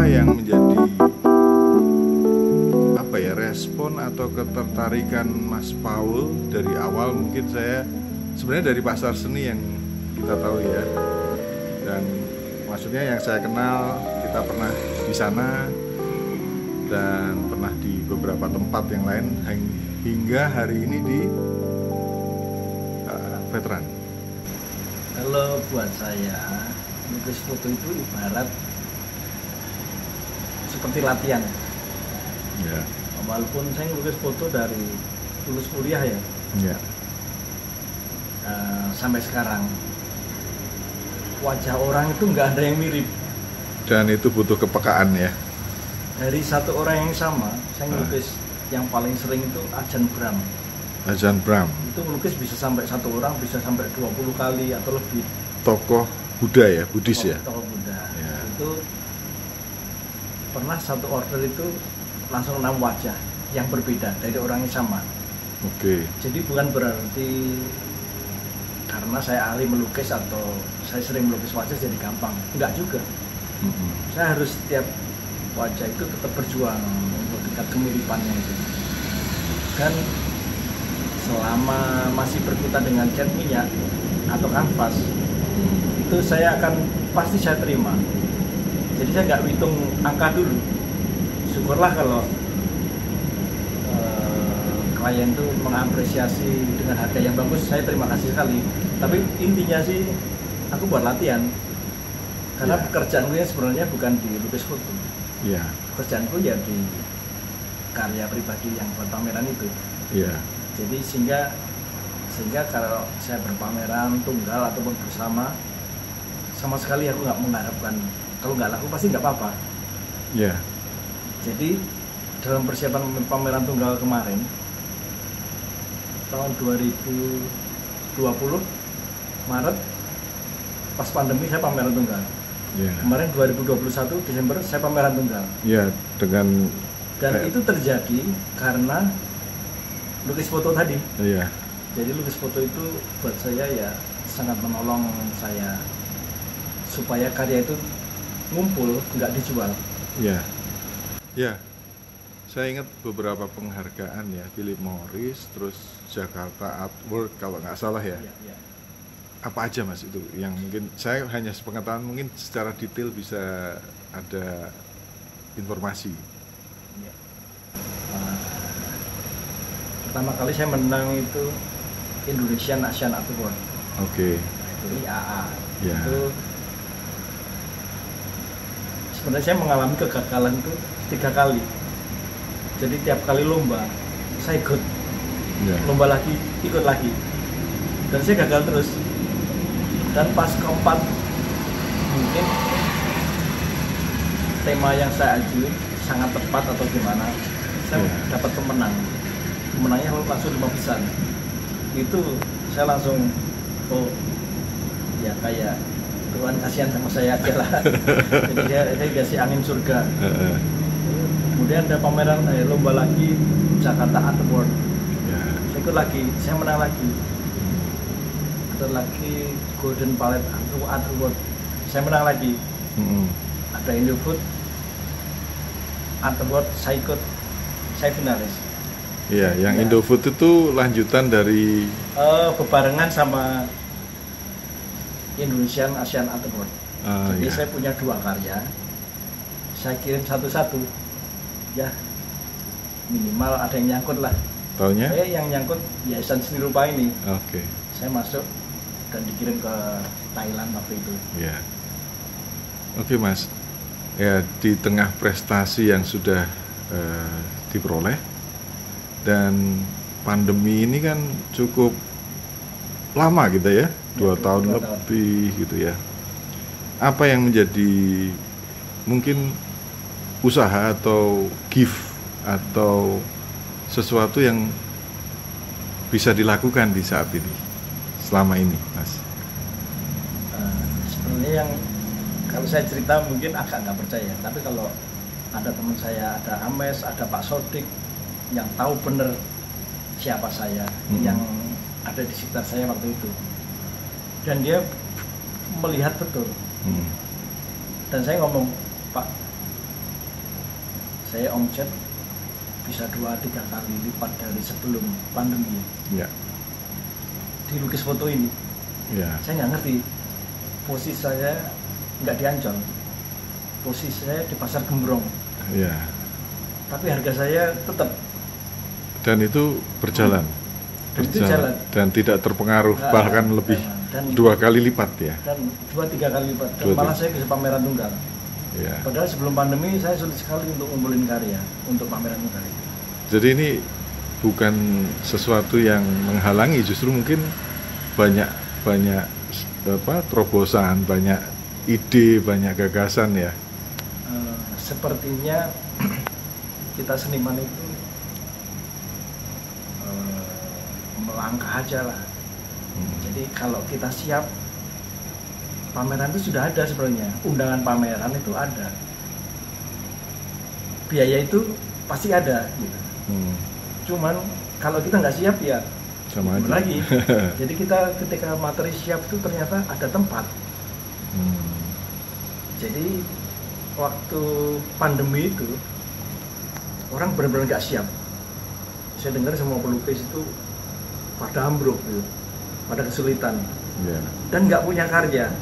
apa yang menjadi respon atau ketertarikan Mas Paul dari awal? Mungkin saya sebenarnya dari pasar seni yang kita tahu ya, dan maksudnya yang saya kenal, kita pernah di sana dan pernah di beberapa tempat yang lain hingga hari ini di veteran. Kalau buat saya, lukis foto itu ibarat seperti latihan. Ya. Walaupun saya lukis foto dari lulus kuliah ya. Ya. Sampai sekarang wajah orang itu nggak ada yang mirip. Dan itu butuh kepekaan ya. Dari satu orang yang sama, saya ngelukis yang paling sering itu Ajahn Brahm. Ajahn Brahm. Itu melukis bisa sampai satu orang, bisa sampai 20 kali atau lebih. Tokoh Buddha ya, Buddhis ya. Tokoh Buddha. Ya. Itu pernah satu order itu langsung 6 wajah yang berbeda dari orang yang sama. Oke. Jadi bukan berarti karena saya ahli melukis atau saya sering melukis wajah jadi gampang. Enggak juga. Saya harus setiap wajah itu tetap berjuang untuk tingkat kemiripannya itu. Dan selama masih berkutat dengan cat minyak atau kanvas, itu saya akan pasti saya terima. Jadi saya nggak hitung angka dulu. Syukurlah kalau klien itu mengapresiasi dengan harga yang bagus, saya terima kasih sekali. Tapi intinya sih aku buat latihan, karena pekerjaanku yang sebenarnya bukan di lukis foto. Pekerjaanku ya di karya pribadi yang buat pameran itu. Jadi sehingga kalau saya berpameran tunggal ataupun bersama, sama sekali aku nggak mengharapkan kalau nggak laku pasti nggak apa-apa. Jadi dalam persiapan pameran tunggal kemarin tahun 2020 Maret pas pandemi saya pameran tunggal. Kemarin 2021 Desember saya pameran tunggal. Dan itu terjadi karena lukis foto tadi. Jadi lukis foto itu buat saya ya sangat menolong saya supaya karya itu ngumpul, nggak dijual. Saya ingat beberapa penghargaan ya, Philip Morris, terus Jakarta Art World kalau nggak salah ya. Apa aja Mas itu yang mungkin saya hanya sepengetahuan, mungkin secara detail bisa ada informasi. Pertama kali saya menang itu Indonesian Asian Art Award. Itu IAA. Itu sebenarnya saya mengalami kegagalan itu 3 kali. Jadi tiap kali lomba saya ikut, lomba lagi, ikut lagi, dan saya gagal terus. Dan pas keempat mungkin tema yang saya ajuin sangat tepat atau gimana, saya dapat pemenang. Pemenangnya langsung 5 besar. Itu saya langsung ya kayak Tuhan kasihan sama saya aja lah. Jadi saya kasih angin surga. Kemudian ada pameran lomba lagi Jakarta Art Award. Saya ikut lagi, saya menang lagi. Ada lagi Golden Palette Art Award, saya menang lagi. Ada Indofood Art Award, saya ikut, saya finalis. Yang Indofood itu lanjutan dari bebarengan sama Indonesian Asian Art Award. Jadi saya punya 2 karya, saya kirim satu-satu. Ya minimal ada yang nyangkut lah. Taunya? Yang nyangkut Yayasan Seni Rupa ini. Saya masuk dan dikirim ke Thailand waktu itu. Oke Mas. Ya di tengah prestasi yang sudah diperoleh dan pandemi ini kan cukup lama gitu ya, 2 tahun lebih gitu ya. Apa yang menjadi mungkin usaha atau gift atau sesuatu yang bisa dilakukan di saat ini selama ini Mas? Sebenarnya yang kalau saya cerita mungkin agak nggak percaya, tapi kalau ada teman saya, ada Ames, ada Pak Sodik yang tahu bener siapa saya, yang ada di sekitar saya waktu itu, dan dia melihat betul. Dan saya ngomong, Pak, saya omset bisa 2-3 kali lipat dari sebelum pandemi. Ya. Di lukis foto ini, Ya. saya nggak ngerti. Posisi saya nggak di Ancol, posisi saya di Pasar Gembrong. Ya. Tapi harga saya tetap. Dan itu berjalan. Dan itu jalan. Dan tidak terpengaruh, bahkan lebih dan 2 kali lipat ya. Dan 2-3 kali lipat. Dan 2-3. malah saya bisa pameran tunggal. Ya. Padahal sebelum pandemi saya sulit sekali untuk ngumpulin karya untuk pameran tunggal itu. Jadi ini bukan sesuatu yang menghalangi, justru mungkin banyak terobosan, banyak ide, banyak gagasan ya. Sepertinya kita seniman itu melangkah aja lah. Jadi kalau kita siap, pameran itu sudah ada sebenarnya, undangan pameran itu ada, biaya itu pasti ada gitu. Cuman kalau kita nggak siap ya Sama aja lagi. Jadi kita ketika materi siap itu ternyata ada tempat. Jadi waktu pandemi itu orang benar-benar nggak siap. Saya dengar semua pelukis itu pada ambruk gitu, pada kesulitan. Ya. Dan nggak punya karya.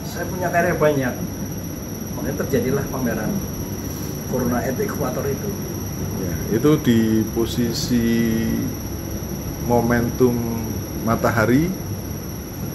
Saya punya karya banyak, makanya terjadilah pameran Corona at Equator itu. Ya, itu di posisi momentum matahari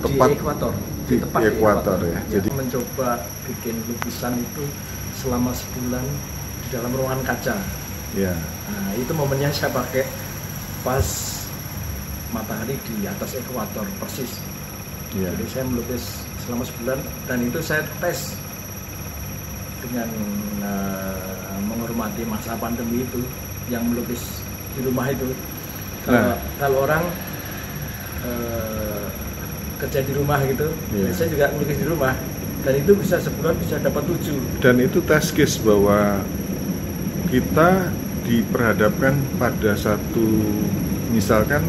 tepat Di Ekuator, di tepat ekuator ya. Jadi mencoba bikin lukisan itu selama sebulan di dalam ruangan kaca. Ya. Nah, itu momennya saya pakai pas matahari di atas ekuator persis. Ya. Jadi saya melukis selama sebulan dan itu saya tes dengan menghormati masa pandemi itu, yang melukis di rumah itu. Kalau orang kerja di rumah gitu, saya juga melukis di rumah dan itu bisa sebulan bisa dapat 7. Dan itu test case bahwa kita diperhadapkan pada satu, misalkan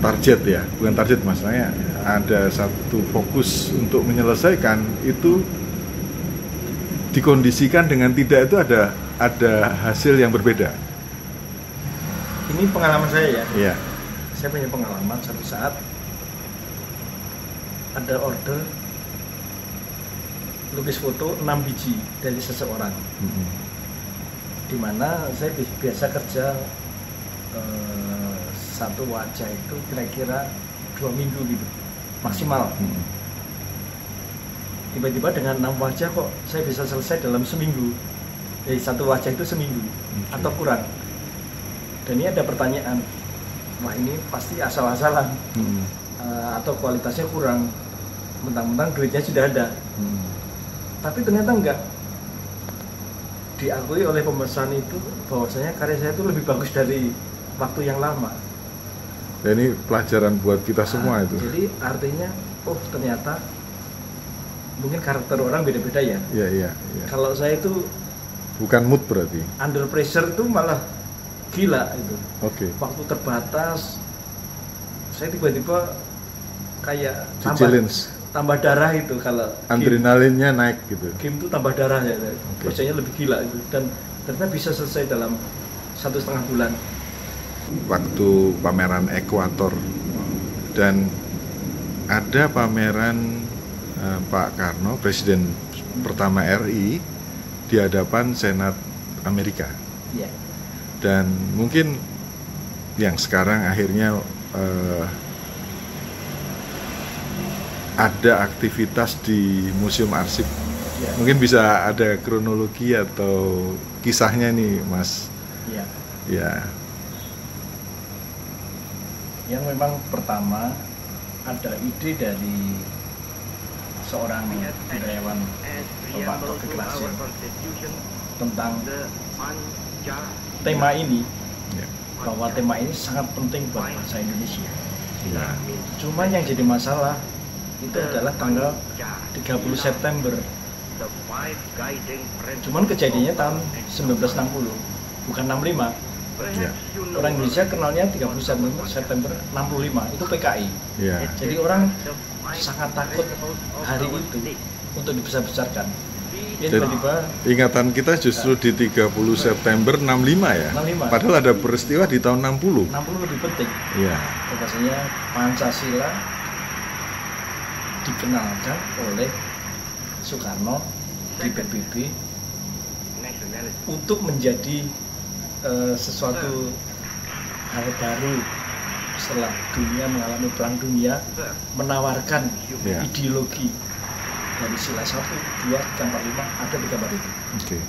target ya, bukan target maksudnya, ada satu fokus untuk menyelesaikan itu, dikondisikan dengan tidak, itu ada hasil yang berbeda. Ini pengalaman saya ya. Iya. Saya punya pengalaman satu saat ada order lukis foto 6 biji dari seseorang. Dimana saya biasa kerja satu wajah itu kira-kira 2 minggu gitu maksimal. Tiba-tiba dengan 6 wajah kok saya bisa selesai dalam seminggu. Jadi satu wajah itu seminggu atau kurang. Dan ini ada pertanyaan, wah ini pasti asal-asalan atau kualitasnya kurang, mentang-mentang duitnya sudah ada. Tapi ternyata enggak, diakui oleh pemesan itu bahwasanya karya saya itu lebih bagus dari waktu yang lama. Dan ini pelajaran buat kita semua itu. Jadi artinya, oh ternyata mungkin karakter orang beda-beda ya. Iya. Kalau saya itu bukan mood berarti. under pressure itu malah gila itu. Oke. Waktu terbatas, saya tiba-tiba kayak tambah darah itu kalau adrenalinnya naik gitu. Game itu tambah darah ya, kerjanya lebih gila itu, dan ternyata bisa selesai dalam 1,5 bulan. Waktu pameran Ekuator dan ada pameran Pak Karno, Presiden pertama RI, di hadapan Senat Amerika. Ya. Dan mungkin yang sekarang akhirnya ada aktivitas di Museum Arsip. Ya. Mungkin bisa ada kronologi atau kisahnya nih, Mas. Ya. Ya. Yang memang pertama ada ide dari seorang budayawan Bapak Taufik Rashid tentang tema ini, bahwa tema ini sangat penting buat bangsa Indonesia. Ya. Cuman yang jadi masalah itu adalah tanggal 30 September. Cuman kejadiannya tahun 1960, bukan 65. Ya. Orang Indonesia kenalnya 30 September 65, itu PKI. Ya. Jadi orang sangat takut hari itu untuk dibesar-besarkan. tiba-tiba ingatan kita justru di 30 September 65 ya. 65. Padahal ada peristiwa di tahun 60. 60 lebih penting. Iya. Bahwasanya Pancasila dikenalkan oleh Soekarno di PBB untuk menjadi sesuatu hal baru setelah dunia mengalami perang dunia, menawarkan ideologi dari sila 1, 2, 3, 4, 5 ada di gambar itu.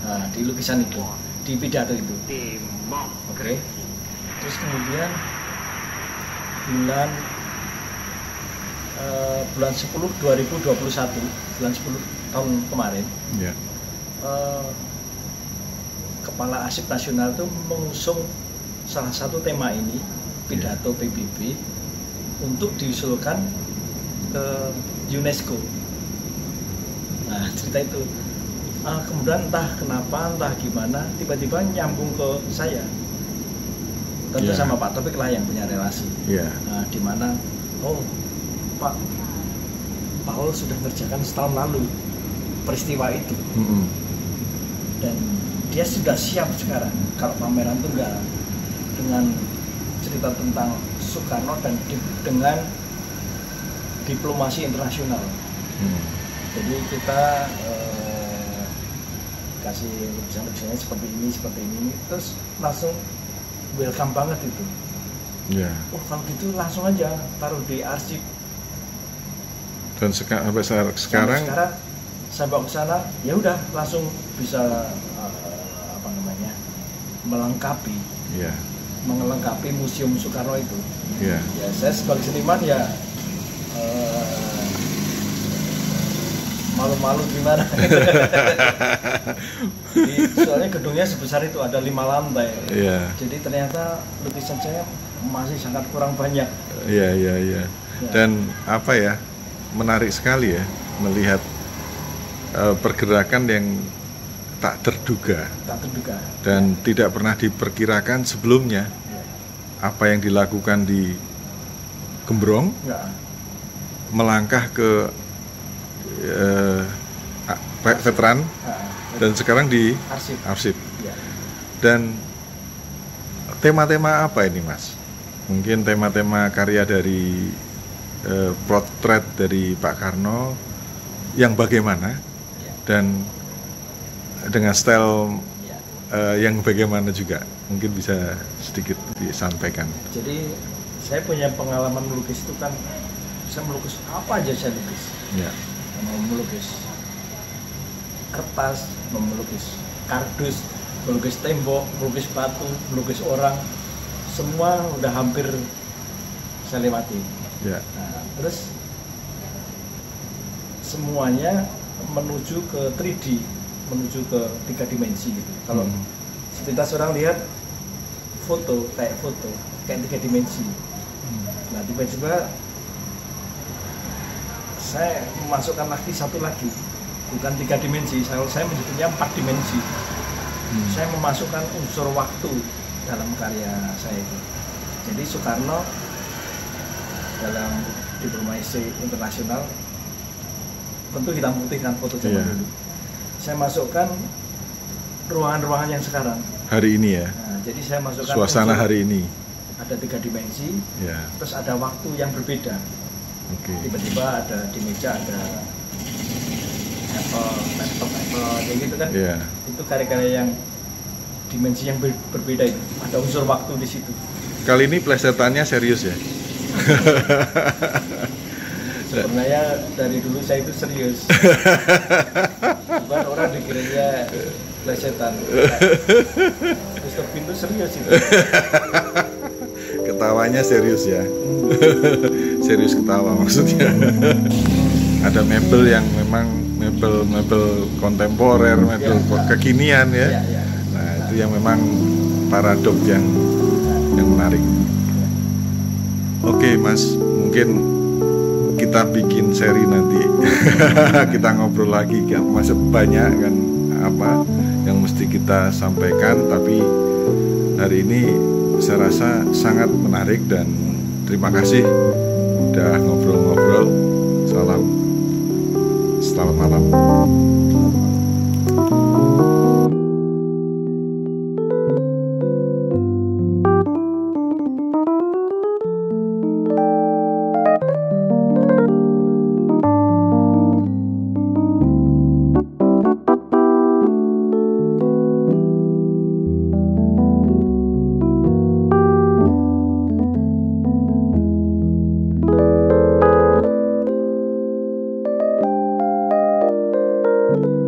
Nah, di lukisan itu, di pidato itu. Oke. Terus kemudian bulan 10 2021, bulan 10 tahun kemarin, Kepala Arsip Nasional itu mengusung salah satu tema ini, pidato PBB, untuk diusulkan ke UNESCO. Nah, cerita itu kemudian entah kenapa, entah gimana, tiba-tiba nyambung ke saya. Tentu sama Pak Taufik lah yang punya relasi. Nah, di mana Pak Paul sudah mengerjakan setahun lalu peristiwa itu. Dan dia sudah siap sekarang kalau pameran tunggal dengan cerita tentang Soekarno dan dengan diplomasi internasional. Jadi kita kasih lukisan-lukisannya seperti ini, terus langsung welcome banget itu. Kalau gitu langsung aja taruh di arsip. Dan sampai sekarang saya bawa ke sana, ya udah langsung bisa melengkapi museum Soekarno itu. Ya saya sebagai seniman ya malu-malu gimana. Jadi, soalnya gedungnya sebesar itu, ada 5 lantai. Jadi ternyata lukisan saya masih sangat kurang banyak. Dan apa ya, menarik sekali ya melihat pergerakan yang tak terduga dan tidak pernah diperkirakan sebelumnya. Apa yang dilakukan di Gembrong, melangkah ke veteran, dan sekarang di arsip. Dan tema-tema apa ini, Mas? Mungkin tema-tema karya dari potret dari Pak Karno yang bagaimana, dan dengan style yang bagaimana juga, mungkin bisa sedikit disampaikan. Jadi saya punya pengalaman melukis itu kan, saya melukis apa aja saya lukis. Mau melukis kertas, mau melukis kardus, melukis tembok, melukis batu, melukis orang, semua udah hampir saya lewati. Nah, terus semuanya menuju ke 3D, menuju ke 3 dimensi gitu. Kalau sepintas orang lihat foto kayak 3 dimensi. Nah, tiba-tiba saya memasukkan lagi satu lagi, bukan 3 dimensi, saya menyebutnya 4 dimensi. Saya memasukkan unsur waktu dalam karya saya itu. Jadi Soekarno dalam diplomasi internasional tentu hitam putih kan foto zaman dulu. Saya masukkan ruangan-ruangan yang sekarang. Hari ini ya. Nah, jadi saya masukkan suasana hari ini. Ada 3 dimensi, terus ada waktu yang berbeda. Tiba-tiba ada di meja ada laptop, kayak gitu kan. Itu karya-karya yang dimensi yang berbeda itu. Ada unsur waktu di situ. Kali ini plesetannya serius ya. Sebenarnya dari dulu saya itu serius. Bukan orang dikiranya plesetan. Mr. Pintu serius itu. Ketawanya serius ya. Serius ketawa maksudnya. Ada mebel yang memang mebel kontemporer, mebel kekinian ya. Nah, itu yang memang paradok yang menarik. Oke, Mas, mungkin kita bikin seri nanti. Kita ngobrol lagi kan, masih banyak kan apa yang mesti kita sampaikan, tapi hari ini saya rasa sangat menarik dan terima kasih udah ngobrol-ngobrol. Selamat malam. kasih.